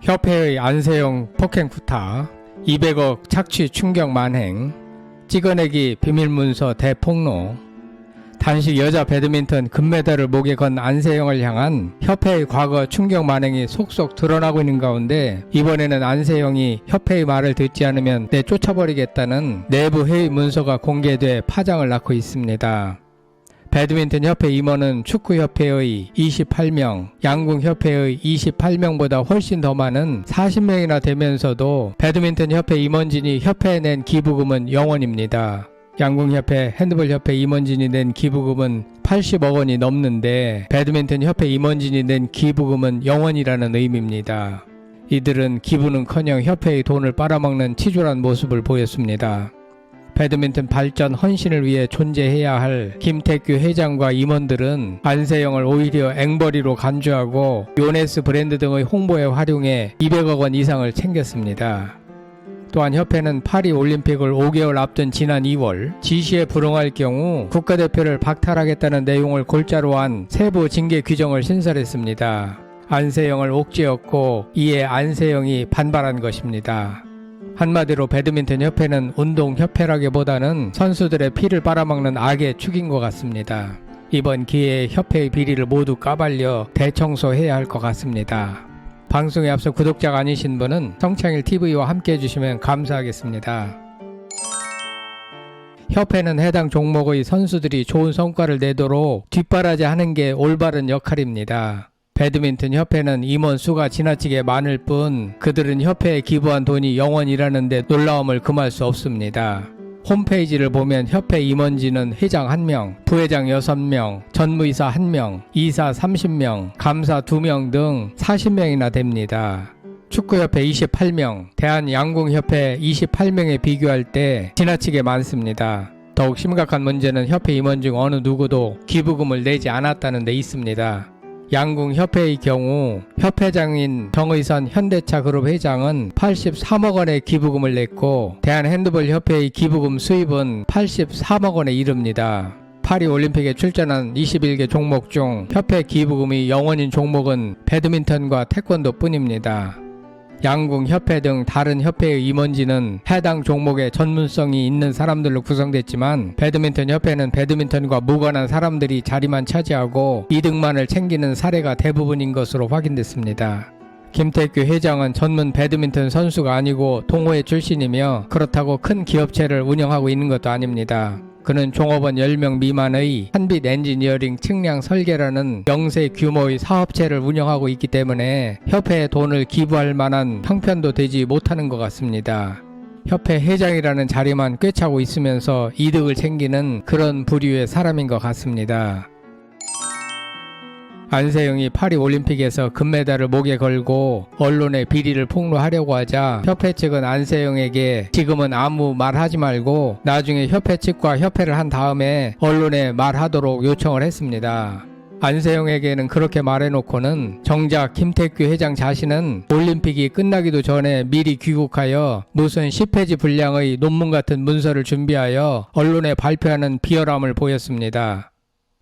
협회의 안세영 폭행 구타, 200억 착취 충격 만행, 찍어내기 비밀문서 대폭로, 단식 여자 배드민턴 금메달을 목에 건 안세영을 향한 협회의 과거 충격 만행이 속속 드러나고 있는 가운데, 이번에는 안세영이 협회의 말을 듣지 않으면 내쫓아버리겠다는 내부 회의 문서가 공개돼 파장을 낳고 있습니다. 배드민턴 협회 임원은 축구협회의 28명, 양궁협회의 28명보다 훨씬 더 많은 40명이나 되면서도 배드민턴 협회 임원진이 협회에 낸 기부금은 0원입니다. 양궁협회, 핸드볼협회 임원진이 낸 기부금은 80억 원이 넘는데 배드민턴 협회 임원진이 낸 기부금은 0원이라는 의미입니다. 이들은 기부는커녕 협회의 돈을 빨아먹는 치졸한 모습을 보였습니다. 배드민턴 발전 헌신을 위해 존재해야 할 김태규 회장과 임원들은 안세영을 오히려 앵벌이로 간주하고 요네스 브랜드 등의 홍보에 활용해 200억 원 이상을 챙겼습니다. 또한 협회는 파리 올림픽을 5개월 앞둔 지난 2월 지시에 불응할 경우 국가대표를 박탈하겠다는 내용을 골자로 한 세부 징계 규정을 신설했습니다. 안세영을 옥죄었고 이에 안세영이 반발한 것입니다. 한마디로 배드민턴 협회는 운동협회라기보다는 선수들의 피를 빨아먹는 악의 축인 것 같습니다. 이번 기회에 협회의 비리를 모두 까발려 대청소해야 할 것 같습니다. 방송에 앞서 구독자가 아니신 분은 성창일TV와 함께 해주시면 감사하겠습니다. 협회는 해당 종목의 선수들이 좋은 성과를 내도록 뒷바라지 하는 게 올바른 역할입니다. 배드민턴 협회는 임원 수가 지나치게 많을 뿐 그들은 협회에 기부한 돈이 0원이라는데 놀라움을 금할 수 없습니다. 홈페이지를 보면 협회 임원진은 회장 1명, 부회장 6명, 전무이사 1명, 이사 30명, 감사 2명 등 40명이나 됩니다. 축구협회 28명, 대한양궁협회 28명에 비교할 때 지나치게 많습니다. 더욱 심각한 문제는 협회 임원 중 어느 누구도 기부금을 내지 않았다는 데 있습니다. 양궁협회의 경우 협회장인 정의선 현대차그룹 회장은 83억 원의 기부금을 냈고 대한핸드볼협회의 기부금 수입은 83억 원에 이릅니다. 파리올림픽에 출전한 21개 종목 중 협회 기부금이 0원인 종목은 배드민턴과 태권도 뿐입니다. 양궁협회 등 다른 협회의 임원진은 해당 종목에 전문성이 있는 사람들로 구성됐지만 배드민턴 협회는 배드민턴과 무관한 사람들이 자리만 차지하고 이득만을 챙기는 사례가 대부분인 것으로 확인됐습니다. 김태규 회장은 전문 배드민턴 선수가 아니고 동호회 출신이며 그렇다고 큰 기업체를 운영하고 있는 것도 아닙니다. 그는 종업원 10명 미만의 한빛 엔지니어링 측량 설계라는 영세 규모의 사업체를 운영하고 있기 때문에 협회에 돈을 기부할 만한 형편도 되지 못하는 것 같습니다. 협회 회장이라는 자리만 꿰차고 있으면서 이득을 챙기는 그런 부류의 사람인 것 같습니다. 안세영이 파리올림픽에서 금메달을 목에 걸고 언론의 비리를 폭로하려고 하자 협회 측은 안세영에게 지금은 아무 말하지 말고 나중에 협회 측과 협회를 한 다음에 언론에 말하도록 요청을 했습니다. 안세영에게는 그렇게 말해놓고는 정작 김태규 회장 자신은 올림픽이 끝나기도 전에 미리 귀국하여 무슨 10페이지 분량의 논문 같은 문서를 준비하여 언론에 발표하는 비열함을 보였습니다.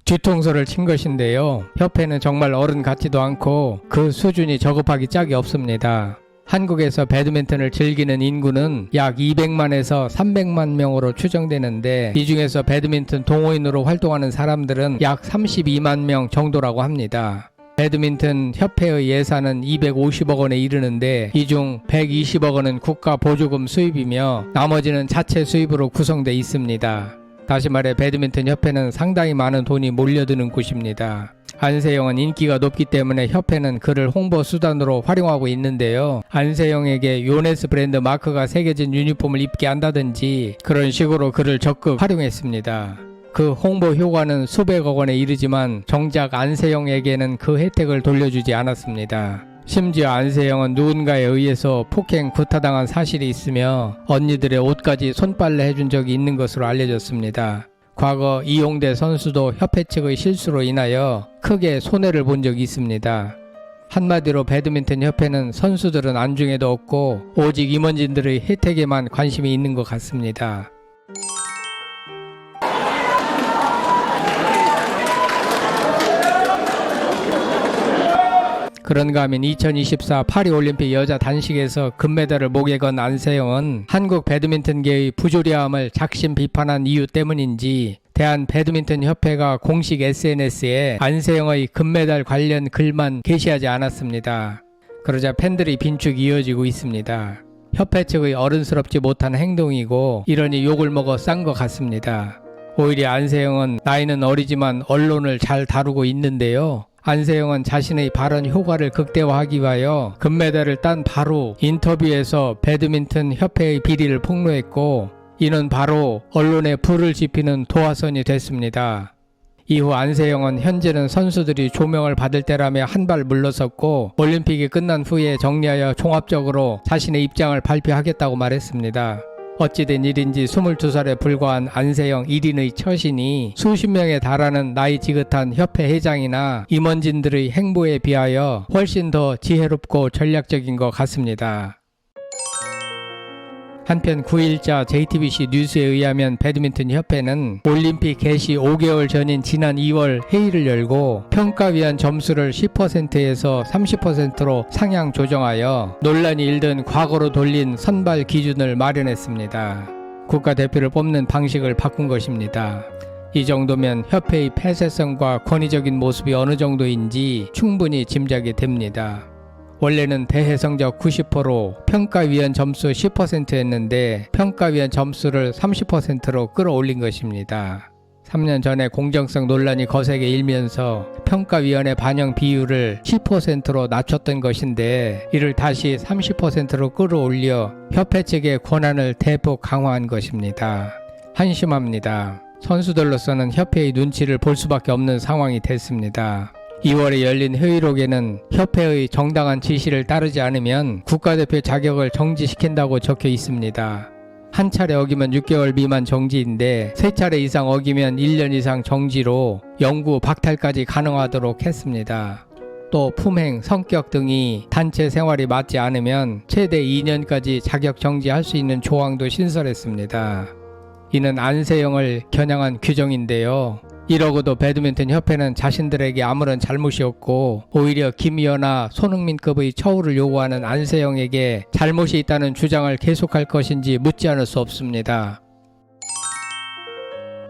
뒤통수를 친 것인데요. 협회는 정말 어른 같지도 않고 그 수준이 저급하기 짝이 없습니다. 한국에서 배드민턴을 즐기는 인구는 약 200만에서 300만 명으로 추정되는데 이 중에서 배드민턴 동호인으로 활동하는 사람들은 약 32만 명 정도라고 합니다. 배드민턴 협회의 예산은 250억 원에 이르는데 이 중 120억 원은 국가 보조금 수입이며 나머지는 자체 수입으로 구성되어 있습니다. 다시 말해 배드민턴 협회는 상당히 많은 돈이 몰려드는 곳입니다. 안세영은 인기가 높기 때문에 협회는 그를 홍보 수단으로 활용하고 있는데요. 안세영에게 요네스 브랜드 마크가 새겨진 유니폼을 입게 한다든지 그런 식으로 그를 적극 활용했습니다. 그 홍보 효과는 수백억 원에 이르지만 정작 안세영에게는 그 혜택을 돌려주지 않았습니다. 심지어 안세영은 누군가에 의해서 폭행 구타당한 사실이 있으며 언니들의 옷까지 손빨래 해준 적이 있는 것으로 알려졌습니다. 과거 이용대 선수도 협회 측의 실수로 인하여 크게 손해를 본 적이 있습니다. 한마디로 배드민턴 협회는 선수들은 안중에도 없고 오직 임원진들의 혜택에만 관심이 있는 것 같습니다. 그런가 하면 2024 파리올림픽 여자 단식에서 금메달을 목에 건 안세영은 한국 배드민턴계의 부조리함을 작심 비판한 이유 때문인지 대한 배드민턴 협회가 공식 SNS에 안세영의 금메달 관련 글만 게시하지 않았습니다. 그러자 팬들의 빈축이 이어지고 있습니다. 협회 측의 어른스럽지 못한 행동이고 이러니 욕을 먹어 싼 것 같습니다. 오히려 안세영은 나이는 어리지만 언론을 잘 다루고 있는데요. 안세영은 자신의 발언 효과를 극대화하기 위하여 금메달을 딴 바로 인터뷰에서 배드민턴 협회의 비리를 폭로했고 이는 바로 언론에 불을 지피는 도화선이 됐습니다. 이후 안세영은 현재는 선수들이 조명을 받을 때라며 한 발 물러섰고 올림픽이 끝난 후에 정리하여 종합적으로 자신의 입장을 발표하겠다고 말했습니다. 어찌된 일인지 22살에 불과한 안세영 1인의 처신이 수십 명에 달하는 나이 지긋한 협회 회장이나 임원진들의 행보에 비하여 훨씬 더 지혜롭고 전략적인 것 같습니다. 한편 9일자 JTBC 뉴스에 의하면 배드민턴 협회는 올림픽 개시 5개월 전인 지난 2월 회의를 열고 평가위원 점수를 10%에서 30%로 상향 조정하여 논란이 일던 과거로 돌린 선발 기준을 마련했습니다. 국가대표를 뽑는 방식을 바꾼 것입니다. 이 정도면 협회의 폐쇄성과 권위적인 모습이 어느 정도인지 충분히 짐작이 됩니다. 원래는 대회 성적 90%, 평가위원 점수 10%였는데 평가위원 점수를 30%로 끌어올린 것입니다. 3년 전에 공정성 논란이 거세게 일면서 평가위원회 반영 비율을 10%로 낮췄던 것인데 이를 다시 30%로 끌어올려 협회 측의 권한을 대폭 강화한 것입니다. 한심합니다. 선수들로서는 협회의 눈치를 볼 수밖에 없는 상황이 됐습니다. 2월에 열린 회의록에는 협회의 정당한 지시를 따르지 않으면 국가대표 자격을 정지시킨다고 적혀 있습니다. 한 차례 어기면 6개월 미만 정지인데 3차례 이상 어기면 1년 이상 정지로 영구 박탈까지 가능하도록 했습니다. 또 품행, 성격 등이 단체 생활이 맞지 않으면 최대 2년까지 자격 정지할 수 있는 조항도 신설했습니다. 이는 안세영을 겨냥한 규정인데요. 이러고도 배드민턴 협회는 자신들에게 아무런 잘못이 없고 오히려 김연아, 손흥민급의 처우를 요구하는 안세영에게 잘못이 있다는 주장을 계속할 것인지 묻지 않을 수 없습니다.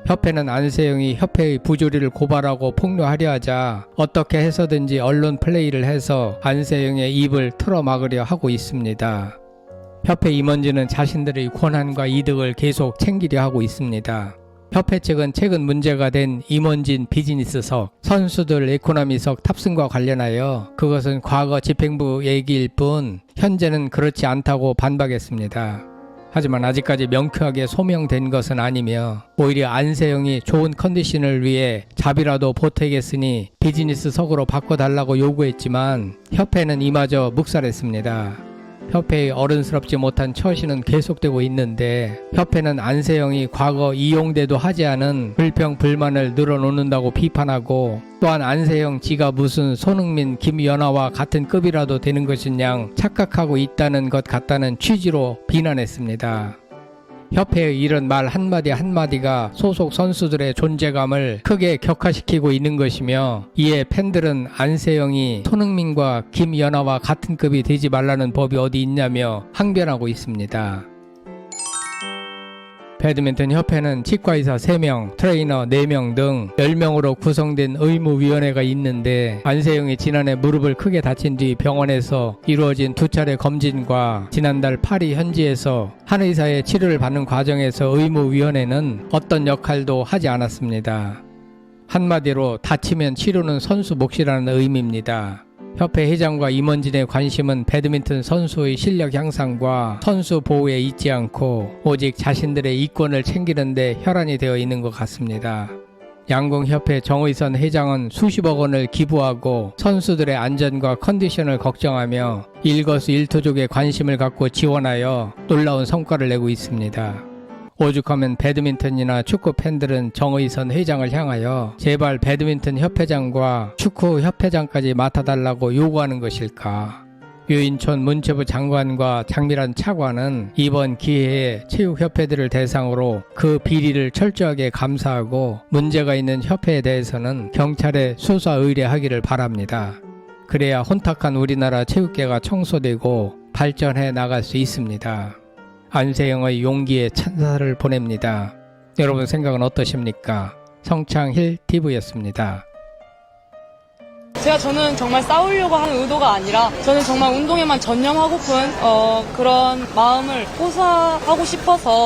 협회는 안세영이 협회의 부조리를 고발하고 폭로하려 하자 어떻게 해서든지 언론 플레이를 해서 안세영의 입을 틀어막으려 하고 있습니다. 협회 임원진은 자신들의 권한과 이득을 계속 챙기려 하고 있습니다. 협회 측은 최근 문제가 된 임원진 비즈니스석, 선수들 에코노미석 탑승과 관련하여 그것은 과거 집행부 얘기일 뿐 현재는 그렇지 않다고 반박했습니다. 하지만 아직까지 명쾌하게 소명된 것은 아니며 오히려 안세영이 좋은 컨디션을 위해 잡이라도 보태겠으니 비즈니스석으로 바꿔달라고 요구했지만 협회는 이마저 묵살했습니다. 협회의 어른스럽지 못한 처신은 계속되고 있는데 협회는 안세영이 과거 이용대도 하지 않은 불평 불만을 늘어놓는다고 비판하고 또한 안세영 지가 무슨 손흥민, 김연아와 같은 급이라도 되는 것인 양 착각하고 있다는 것 같다는 취지로 비난했습니다. 협회의 이런 말 한마디 한마디가 소속 선수들의 존재감을 크게 격화시키고 있는 것이며 이에 팬들은 안세영이 손흥민과 김연아와 같은 급이 되지 말라는 법이 어디 있냐며 항변하고 있습니다. 배드민턴 협회는 치과의사 3명, 트레이너 4명 등 10명으로 구성된 의무위원회가 있는데 안세영이 지난해 무릎을 크게 다친 뒤 병원에서 이루어진 2차례 검진과 지난달 파리 현지에서 한 의사의 치료를 받는 과정에서 의무위원회는 어떤 역할도 하지 않았습니다. 한마디로 다치면 치료는 선수 몫이라는 의미입니다. 협회 회장과 임원진의 관심은 배드민턴 선수의 실력 향상과 선수 보호에 있지 않고 오직 자신들의 이권을 챙기는 데 혈안이 되어 있는 것 같습니다. 양궁협회 정의선 회장은 수십억 원을 기부하고 선수들의 안전과 컨디션을 걱정하며 일거수일투족에 관심을 갖고 지원하여 놀라운 성과를 내고 있습니다. 오죽하면 배드민턴이나 축구 팬들은 정의선 회장을 향하여 제발 배드민턴 협회장과 축구 협회장까지 맡아달라고 요구하는 것일까. 유인촌 문체부 장관과 장미란 차관은 이번 기회에 체육협회들을 대상으로 그 비리를 철저하게 감사하고 문제가 있는 협회에 대해서는 경찰에 수사 의뢰하기를 바랍니다. 그래야 혼탁한 우리나라 체육계가 청소되고 발전해 나갈 수 있습니다. 안세영의 용기에 찬사를 보냅니다. 여러분 생각은 어떠십니까? 성창힐 TV였습니다. 저는 정말 싸우려고 하는 의도가 아니라 저는 정말 운동에만 전념하고픈 그런 마음을 호소하고 싶어서